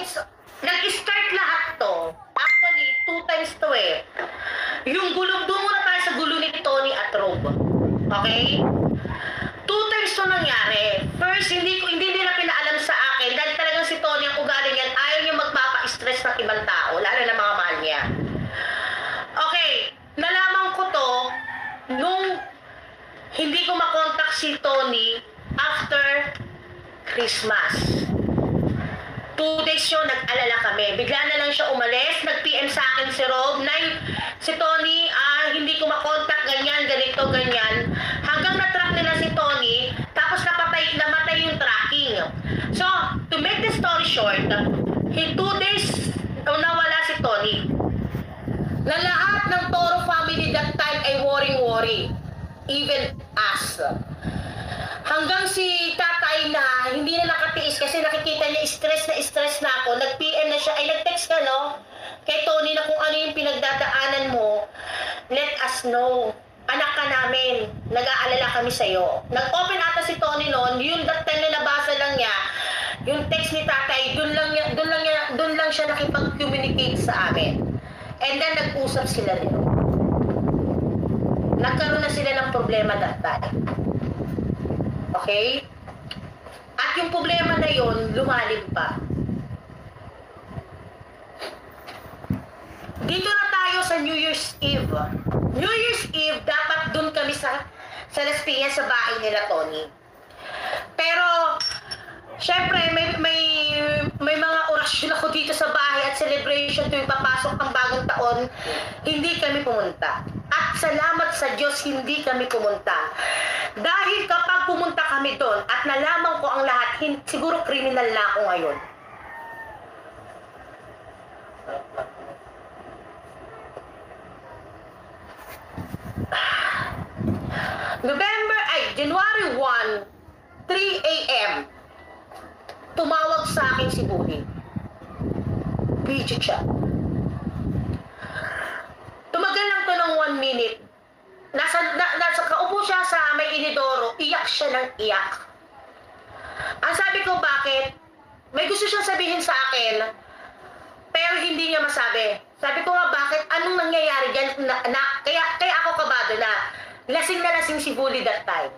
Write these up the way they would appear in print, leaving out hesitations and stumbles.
times, nag-start lahat to. Actually, 2 times to eh. Yung gulo, doon muna tayo sa gulo ni Tony at Rob. Okay? 2 times to nangyari. First, hindi nila pinaalam sa akin dahil talagang si Tony ang ugali niyan, ayaw niya magpapa-stress ng ibang tao, lalo na mga mahal niya. Okay, nalaman ko to nung hindi ko makontak si Tony after Christmas. 2 days yun, nag-alala kami. Bigla na lang siya umalis, nag-PM sa akin si Rob, si Tony, hindi ko makontak, ganyan, ganito, ganyan. Hanggang na-track nila si Tony, tapos namatay yung tracking. So, to make the story short, in 2 days, nawala si Tony. Na lahat ng Toro family that time ay worry. Even us. Hanggang si tatay na hindi na nakatiis kasi nakikita niya stress na ako. Nag-PM na siya, ay nag-text ka no? Kay Tony na kung ano yung pinagdadaanan mo, let us know. Anak ka namin, nag-aalala kami sa'yo. Nag-open ata si Tony noon, yung that time na nabasa lang niya, yung text ni tatay, dun lang siya nakipag-communicate sa amin. And then nag-usap sila rin. Nagkaroon na sila ng problema that time. Okay? At yung problema na yon lumalim pa. Dito na tayo sa New Year's Eve. New Year's Eve, dapat dun kami sa Las Piñas sa bahay nila, Tony. Pero, syempre, may mga orasyon ako dito sa bahay at celebration tuwing papasok ang bagong taon, hindi kami pumunta. At salamat sa Diyos, hindi kami pumunta. Dahil kapag pumunta kami doon at nalaman ko ang lahat, siguro kriminal na ako ngayon. January 1, 3 a.m. tumawag sa akin si Bully. Video chat. Tumagal lang to ng 1 minute. Nasa kaupo siya sa may inidoro, iyak siya ng iyak. Ang sabi ko, bakit? May gusto siyang sabihin sa akin, pero hindi niya masabi. Sabi ko nga, bakit? Anong nangyayari dyan? Kaya ako kabado na lasing si Bully that time.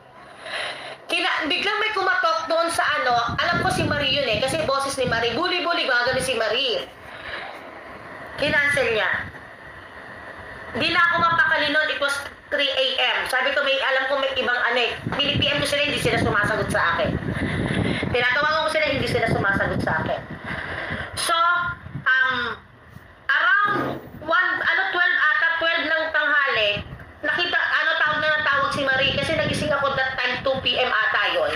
Biglang may kumatok doon sa alam ko si Marie yun eh, kasi boses ni Marie, Bully, gagawin si Marie. Kinancel niya. Di na ako mapakali noon, it was 3 a.m. Sabi ko, alam ko may ibang PM ko sila, hindi sila sumasagot sa akin. Tinatawagan ko sila, hindi sila sumasagot sa akin. So, around 12 ng tanghali, nakita, tawag si Marie, kasi nagising ako that time, 2 p.m. ata yun.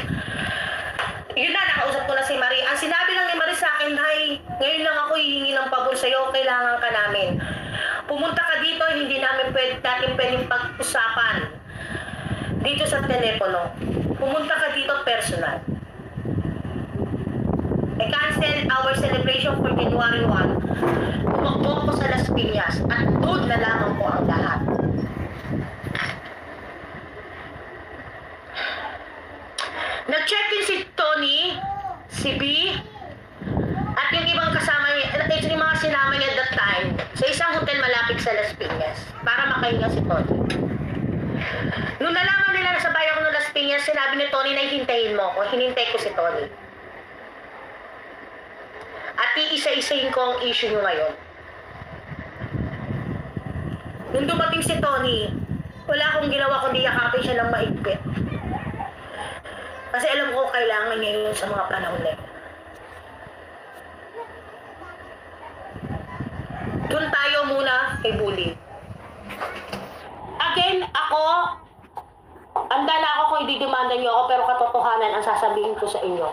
Yun na, nakausap ko na si Marie. Ang sinabi lang ni Marie sa akin, "Hay, ngayon lang ako hihingi ng pabor sa'yo, kailangan ka namin. Pumunta ka dito, hindi natin pwedeng pag-usapan dito sa telepono. Pumunta ka dito personal. I cancel our celebration for January 1. Tumakbo ako sa Las Piñas at doon nalaman ko ang lahat." Nag-check-in si Tony, si B, at yung ibang kasama niya, yung mga sinama niya that time, sa isang hotel malapit sa Las Piñas, para makahinga si Tony. Nung nalaman nila na sa bayan ko ng Las Piñas, sinabi ni Tony na hintayin mo ako, hinintay ko si Tony. At iisa-isahin ko ang issue nyo ngayon. Nung dumating si Tony, wala akong ginawa kundi yakapin siya ng maigpit. Kasi alam ko kailangan niya yun sa mga panahon na yun. Doon tayo muna kay Bully. Again, handa na ako kung ididemanda niyo ako, pero katotohanan ang sasabihin ko sa inyo.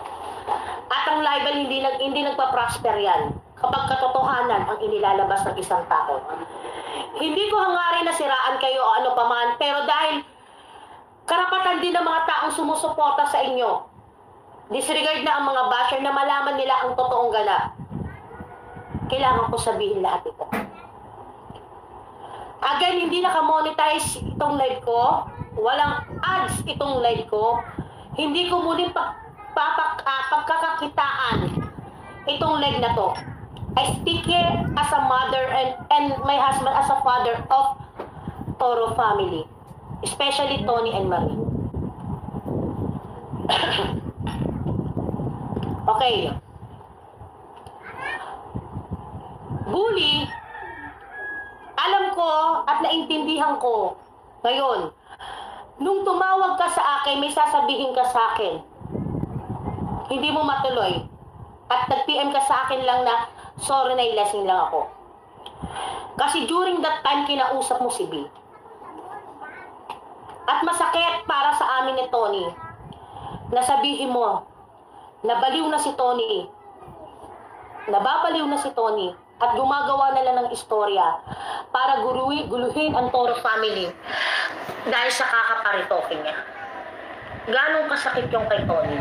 At ang libel hindi nagpa-prosper yan kapag katotohanan ang inilalabas ng isang tao. Hindi ko hangarin na siraan kayo o ano paman, pero dahil karapatan din ng mga taong sumusuporta sa inyo, disregard na ang mga basher na malaman nila ang totoong ganap. Kailangan ko sabihin lahat ito. Again, hindi nakamonetize itong live ko. Walang ads itong live ko. Hindi ko muling pagkakakitaan itong leg na to. I speak here as a mother and my husband as a father of Toro family. Especially Tony and Marie. Okay. Bully, alam ko at naintindihan ko ngayon, nung tumawag ka sa akin, may sasabihin ka sa akin. Hindi mo matuloy. At nag-PM ka sa akin lang na, sorry, nailasing lang ako. Kasi during that time, kinausap mo si B. At masakit para sa amin ni Tony, na sabihin mo, nabaliw na si Tony, nababaliw na si Tony, at gumagawa na lang ng istorya para guluhin ang Toro family dahil sa kakaparitokin niya. Ganong kasakit yung kay Tony.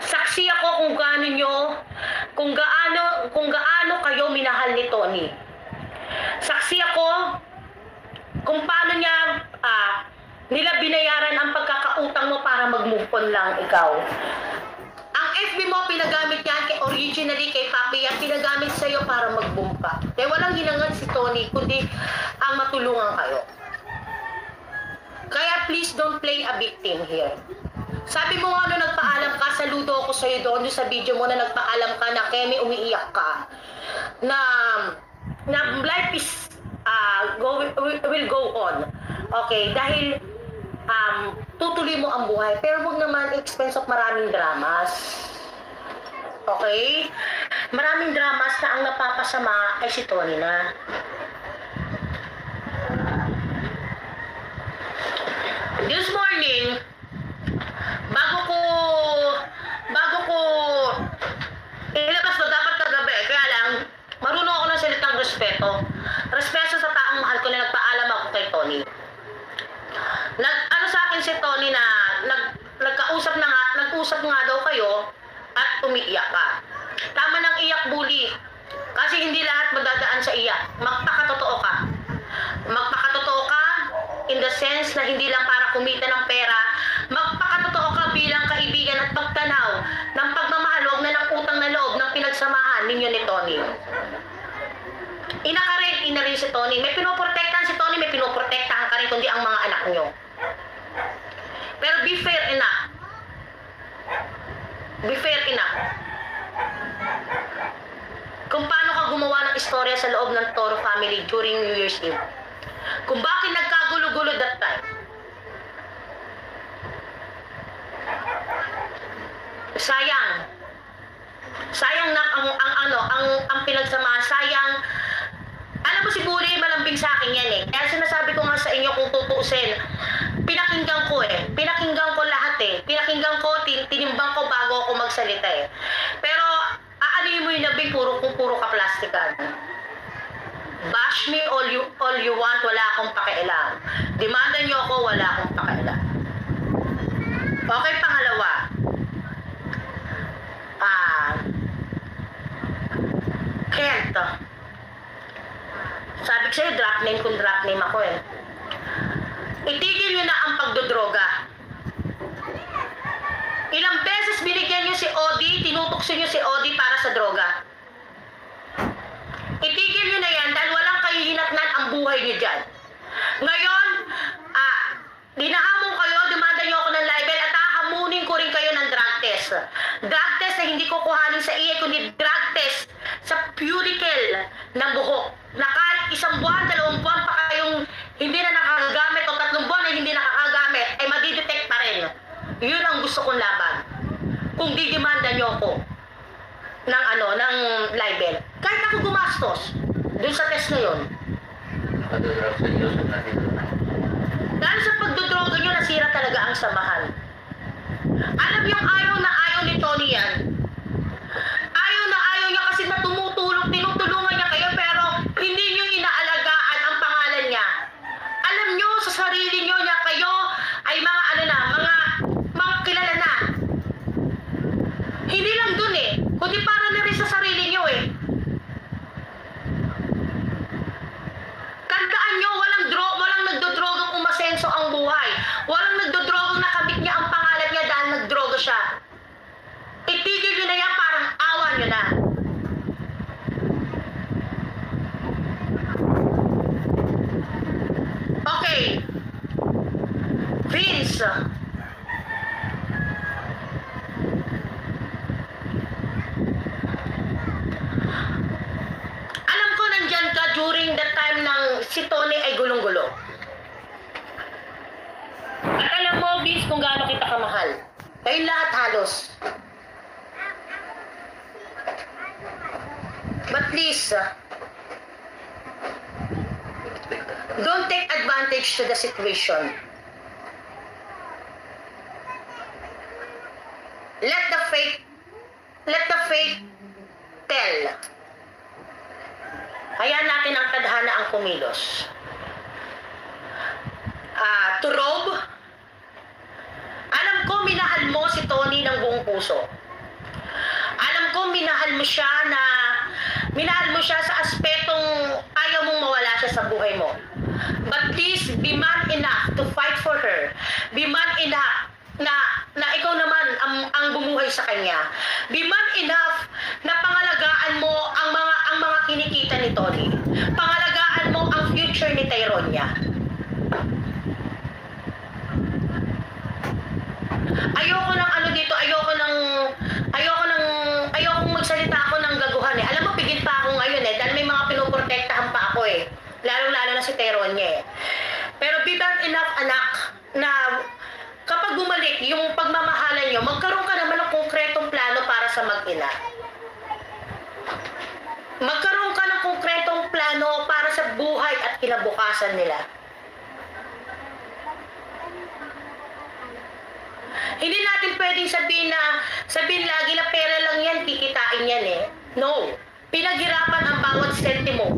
Saksi ako kung gaano kayo minahal ni Tony. Saksi ako kung paano niya nila binayaran ang pagkakautang mo para mag-move on lang ikaw. Ang FB mo, pinagamit yan originally kay Papi at pinagamit sa'yo para mag-boom ka. Kaya walang hinangad si Tony, kundi ang matulungan kayo. Kaya please don't play a victim here. Sabi mo nga nung nagpaalam ka, saludo ako sa'yo doon sa video mo na nagpaalam ka na Kemi, umiiyak ka. Na life is will go on. Okay, dahil tutuloy mo ang buhay. Pero huwag naman expense of maraming dramas. Okay? Maraming dramas na ang napapasama ay si Tony na. This morning, bago ko ilabas to dapat kagabi, kaya lang marunong ako ng salitang respeto. Respeto sa taong mahal ko na nagpaalam ako kay Tony. Ano sa akin si Tony na nag-usap nga daw kayo at umiiyak ka. Tama ng iyak, bully. Kasi hindi lahat magdadaan sa iyak. Magpakatotoo ka. Magpakatotoo ka in the sense na hindi lang para kumita ng pera. Magpakatotoo ka bilang kaibigan at pagtanaw ng pagmamahal, huwag na ng utang na loob ng pinagsamahan ninyo ni Tony. Ina rin si Tony. May pinoprotektahan si Tony, may pinoprotektahan ka rin kundi ang mga anak nyo. Pero be fair enough. Be fair enough. Kung paano ka gumawa ng istorya sa loob ng Toro family during New Year's Eve. Kung bakit nagkagulo-gulo that time. Sayang na ang pinagsamahan. Sayang. Alam mo si Bully, malambing sa akin yan eh. Kaya sinasabi ko nga sa inyo kung tutuusin, pinakinggan ko lahat eh. Pinakinggan ko, tinimbang ko bago ako magsalita eh. Pero, aanihin mo yung labing puro ka plastikan. Bash me all you want, wala akong pakialam. Demanda nyo ako, wala akong pakialam. Okay, pangalawa. Kent. Sabi ko sa'yo, drop name ako eh. Itigil nyo na ang pagdodroga. Ilang beses binigyan nyo si Odi, tinutokso nyo si Odi para sa droga. Itigil nyo na yan dahil walang kahihinatnan ang buhay nyo dyan. Ngayon, dinahamon kayo, demanda nyo ako ng libel at hahamunin ko rin kayo ng drug test. Drug test na hindi ko kuhanin sa iya, kundi drug test sa puricle ng buhok. Na kahit 1 buwan, 2 buwan pa kayong hindi na nakakagamit o 3 buwan na hindi nakakagamit, ay madidetect pa rin. Yun ang gusto kong laban. Kung didemanda nyo ako ng libel. Kahit ako gumastos dun sa test na yun. Dahil sa pagdodroga nyo, nasira talaga ang samahan. Alam yung ayaw na ayaw ni Tony yan. Ayaw na ayaw niya kasi tinutulungan niya kayo pero hindi nyo inaalagaan ang pangalan niya. Alam nyo sa sarili nyo niya kayo ay mga kilala na. Hindi lang dun eh, kundi para na rin sa sarili nyo eh. Tandaan nyo, walang nagdodrogang umasenso ang buhay. Walang nagdodrogang nakamit niya ang pangalan niya dahil nagdroga siya. Itigil nyo na yan, parang awa nyo na. Okay. Vince. Alam ko nandyan ka during the time ng si Tony ay gulong-gulo. At alam mo, Vince, kung gaano kita kamahal. Kayong lahat halos. But please, don't take advantage to the situation. Let the fate tell. Hayaan natin ang tadhana ang kumilos. To Rob, alam ko minahal mo si Tony ng buong puso. Alam ko minahal mo siya sa aspetong ayaw mong mawala siya sa buhay mo. But please, be man enough to fight for her. Be man enough na ikaw naman ang bumuhay sa kanya. Be man enough na pangalagaan mo ang mga kinikita ni Tony. Pangalagaan mo ang future ni Tyronia. Ayoko magsalita ako ng gaguhan eh. Alam mo, pigil pa ako ngayon eh, dahil may mga pinoprotektahan pa ako eh. Lalo-lalo na si Tyronia eh. Pero be man enough, anak, na kapag bumalik yung pagmamahalan nyo, magkaroon ka naman ng konkretong plano para sa mag-ina. Magkaroon ka ng konkretong plano para sa buhay at kinabukasan nila. Hindi natin pwedeng sabihin lagi na pera lang yan, kikitain yan eh. No. Pinaghirapan ang bawat sentimo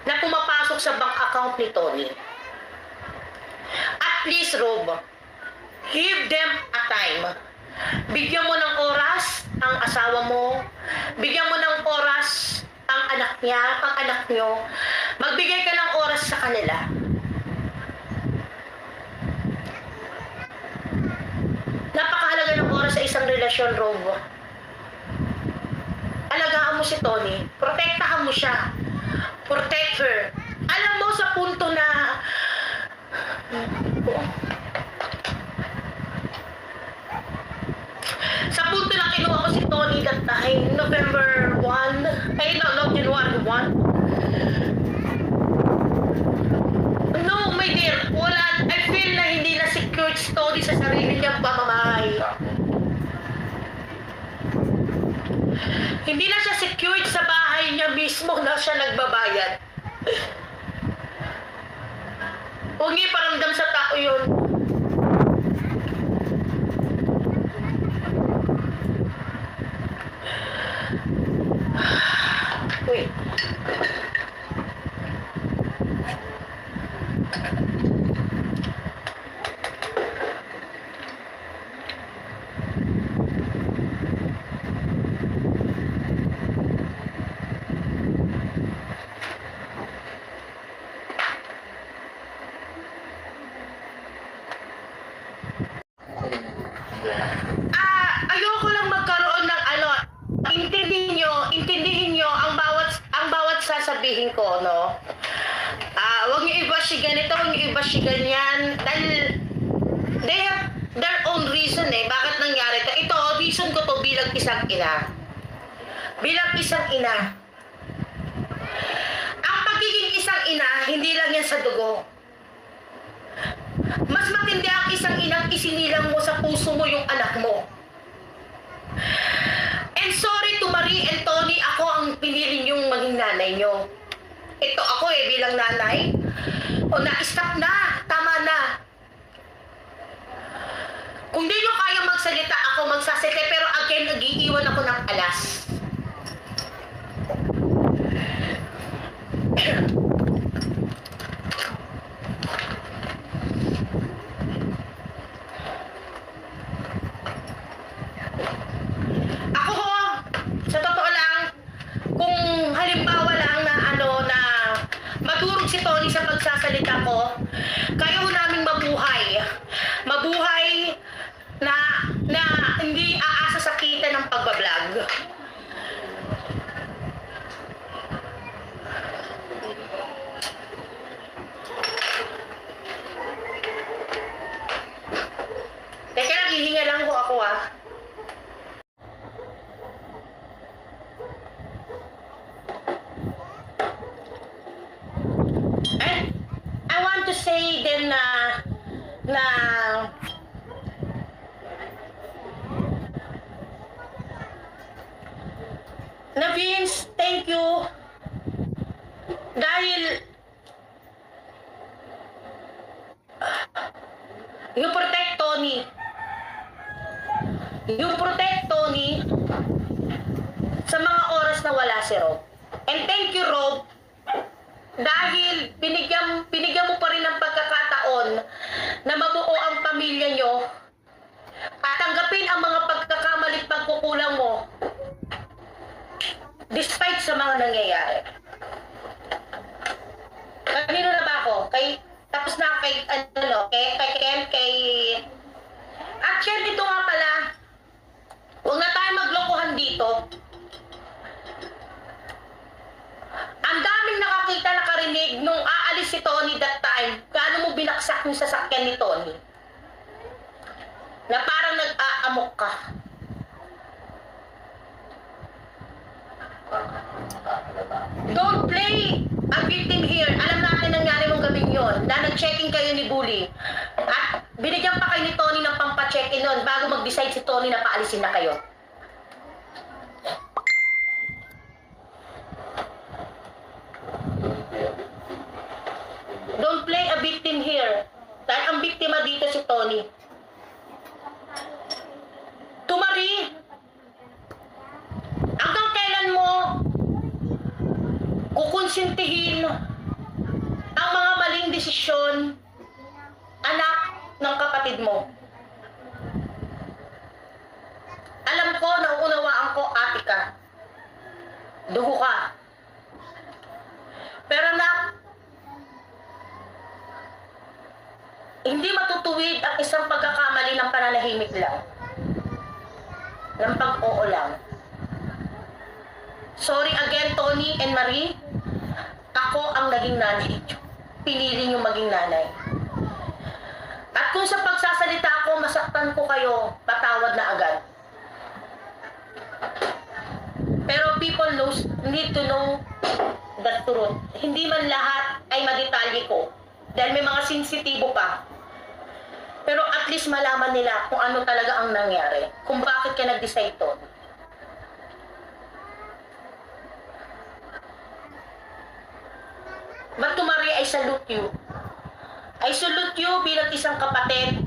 na pumapasok sa bank account ni Tony. At least, Rob, give them a time. Bigyan mo ng oras ang asawa mo. Bigyan mo ng oras ang anak niya, ang anak nyo. Magbigay ka ng oras sa kanila. Napakahalaga ng oras sa isang relasyon, Rob. Alagaan mo si Tony. Protektahan mo siya. Protect her. Alam mo sa punto na kinuha ko si Tony that time, November 1. January 1. No, my dear. Wala. I feel na hindi na secured si Tony sa sarili niyang pamamahay. Hindi na siya secured sa bahay niya mismo na siya nagbabayad. Huwag niyo iparamdam sa tao yun. Wait. Ayoko lang magkaroon ng intindihin nyo ang bawat sasabihin ko, no? Huwag nyo iba si ganito, huwag nyo iba si ganyan. Dahil they have their own reason eh. Bakit nangyari ito? Ito, reason ko to bilang isang ina. Bilang isang ina. Ang pagiging isang ina, hindi lang yan sa dugo. Mas matindi ang isang inang isinilang mo sa puso mo yung anak mo. And sorry to Marie and Tony, ako ang pinili niyong maging nanay niyo. Ito ako bilang nanay. O na-stop na, tama na. Kung di nyo kaya magsalita, ako magsasalita. Pero again, nag-iiwan ako ng alas. Sa totoo lang, kung halimbawa lang na madurog si Tony sa pagsasalita ko, kaya ho naming mabuhay na hindi aasa sa natin na Vince, thank you. Dahil you protect Tony. You protect Tony sa mga oras na wala si Rob. And thank you, Rob, dahil binigyan mo pa rin ng pagkakataon na mabuo ang pamilya nyo at tanggapin ang mga pagkakamali at pagkukulang mo despite sa mga nangyayari. Kanino na ba ako? Tapos na kay Chen, dito nga pala. Huwag na tayo maglokohan dito. Ang daming nakakita, nakarinig nung aalis si Tony that time. Gaano mo binaksak yung sasakyan ni Tony? Na parang nag-aamok ka. Don't play a victim here. Alam natin nangyari mong gabing yun. Na nag-checking kayo ni Bully. At binigyan pa kayo ni Tony ng pampa-check-in nun bago mag-decide si Tony na paalisin na kayo. Don't play a victim here. Dahil ang biktima dito si Tony. Tumari. Hanggang kailan mo kukonsintihin ang mga maling desisyon, anak ng kapatid mo? Alam ko, nauunawaan ko, ate ka. Dugo ka. Pero anak, hindi matutuwid ang isang pagkakamali ng pananahimik lang. Ng pag-oo lang. Sorry again, Tony and Marie. Ako ang naging nanay. Pinili niyong maging nanay. At kung sa pagsasalita ko, masaktan ko kayo, patawad na agad. Pero people need to know the truth. Hindi man lahat ay madetalye ko. Dahil may mga sensitibo pa. Pero at least malaman nila kung ano talaga ang nangyari. Kung bakit ka nag-decide to. But to Marie, I salute you. I salute you bilang isang kapatid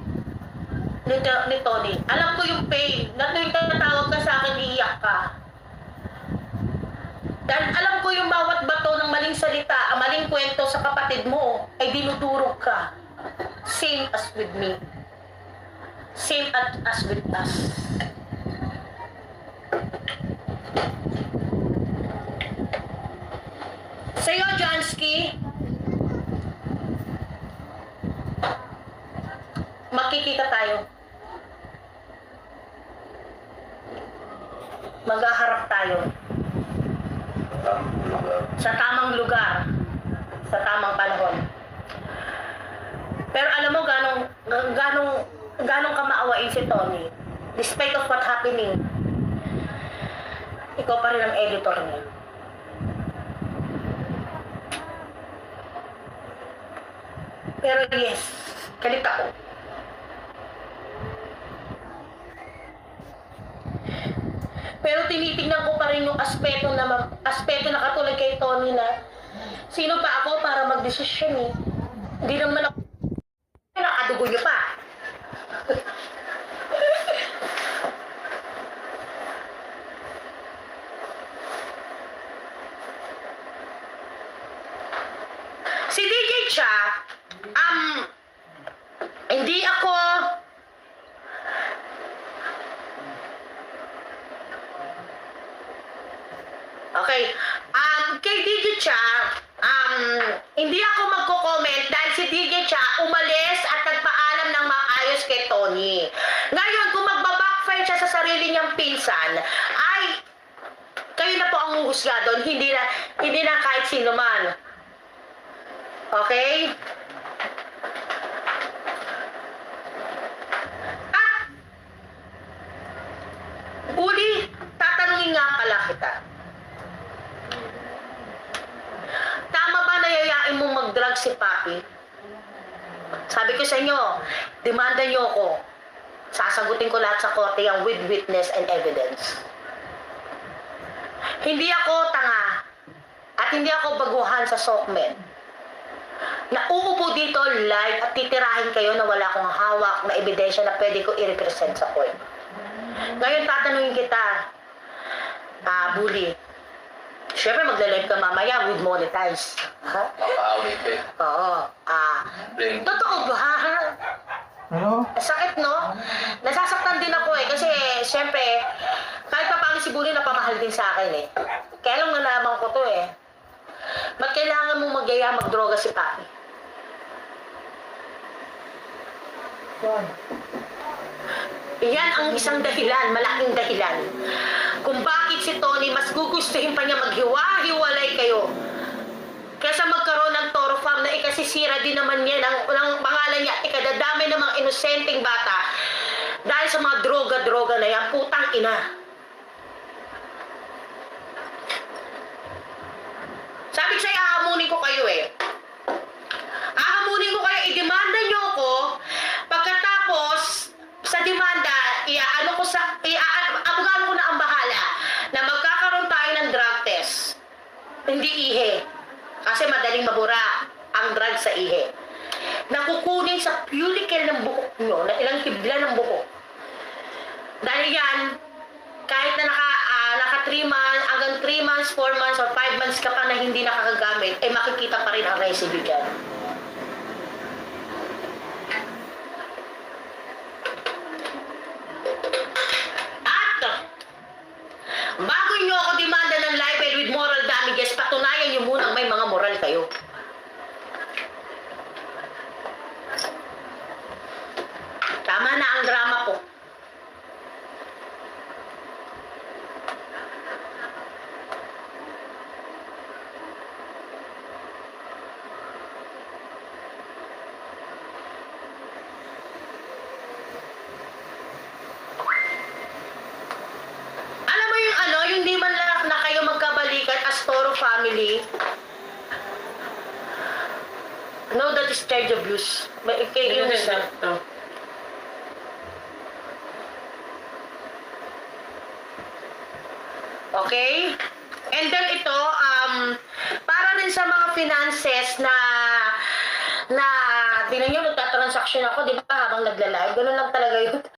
ni Tony. Alam ko yung pain. Na tuwing tatawag ka sa akin, iiyak ka. Dahil alam ko yung bawat bato ng maling salita, ang maling kwento sa kapatid mo, ay dinudurog ka. Same as with me. Same as with us. Sa'yo, Jansky, makikita tayo. Maghaharap tayo. Sa tamang lugar. Sa tamang panahon. Pero alam mo, ganong ka maawain si Tony. Despite of what happening, ikaw pa rin ang editor niya. Pero yes, galit ako. Pero tinitingnan ko pa rin yung aspeto na katulad kay Tony na sino pa ako para magdesisyon eh. Hindi naman ako nakadugo niyo pa. Si DJ Cha, hindi ako okay. Kay DJ Cha, hindi ako magko-comment dahil si DJ Cha umalis at nagpaalam ng maayos kay Tony. Ngayon, kung magbabackfire siya sa sarili niyang pinsan, ay kayo na po ang huhusga doon, hindi na kahit sino man. Okay? At Bully, tatanungin nga pala kita. Tama ba nayayain mong mag-drug si Papi? Sabi ko sa inyo, demanda nyo ako. Sasagutin ko lahat sa korte yung with witness and evidence. Hindi ako tanga at hindi ako baguhan sa SOCMED. Nauupo dito live at titirahin kayo na wala akong hawak na ebidensya na pwede ko i-represent sa court. Ngayon tatanungin kita, bully. Siyempre magla-live ka mamaya with monetize. Ha? Makaawin ko eh. Oo. Totoo ba? Ha? Ano? Sakit, no? Nasasaktan din ako eh. Kasi, siyempre, kahit pa paano si Bully napamahal din sa akin eh. Kaya lang nalaman ko to eh. Ba't kailangan mong magyaya magdroga si Papi? Yan ang isang dahilan, malaking dahilan. Kung bakit si Tony mas gugustuhin pa niya maghiwa-hiwalay kayo. Kaysa magkaroon ng Toro Farm na ikasisira din naman niya ng pangalan niya, ikadadamay ng mga inosenteng bata dahil sa mga droga-droga na yan, putang ina. Sabi ko sa'yo, ahamunin ko kayo eh. Ahamunin ko kayo, idemanda niyo ako, pagkatapos sa demanda, abogado ko na ang bahala na magkakaroon tayo ng drug test. Hindi ihe. Kasi madaling mabura ang drug sa ihe. Nakukunin sa punicle ng buhok nyo, na ilang hibla ng buhok. Dahil yan, kahit na naka 3 months, hanggang 3 months, 4 months, or 5 months ka pa na hindi nakakagamit, eh makikita pa rin ang residue dyan. Bago nyo ako demanda ng libel with moral damages, patunayan nyo munang may mga moral kayo. Tama na ang drama po. Yung di man lang na kayo magkabalikan as Toro family. No, that is child abuse. Yung okay? And then ito, para rin sa mga finances na tingnan nyo, nagtatransaction ako, di ba, habang nagla-live, ganun lang talaga yun.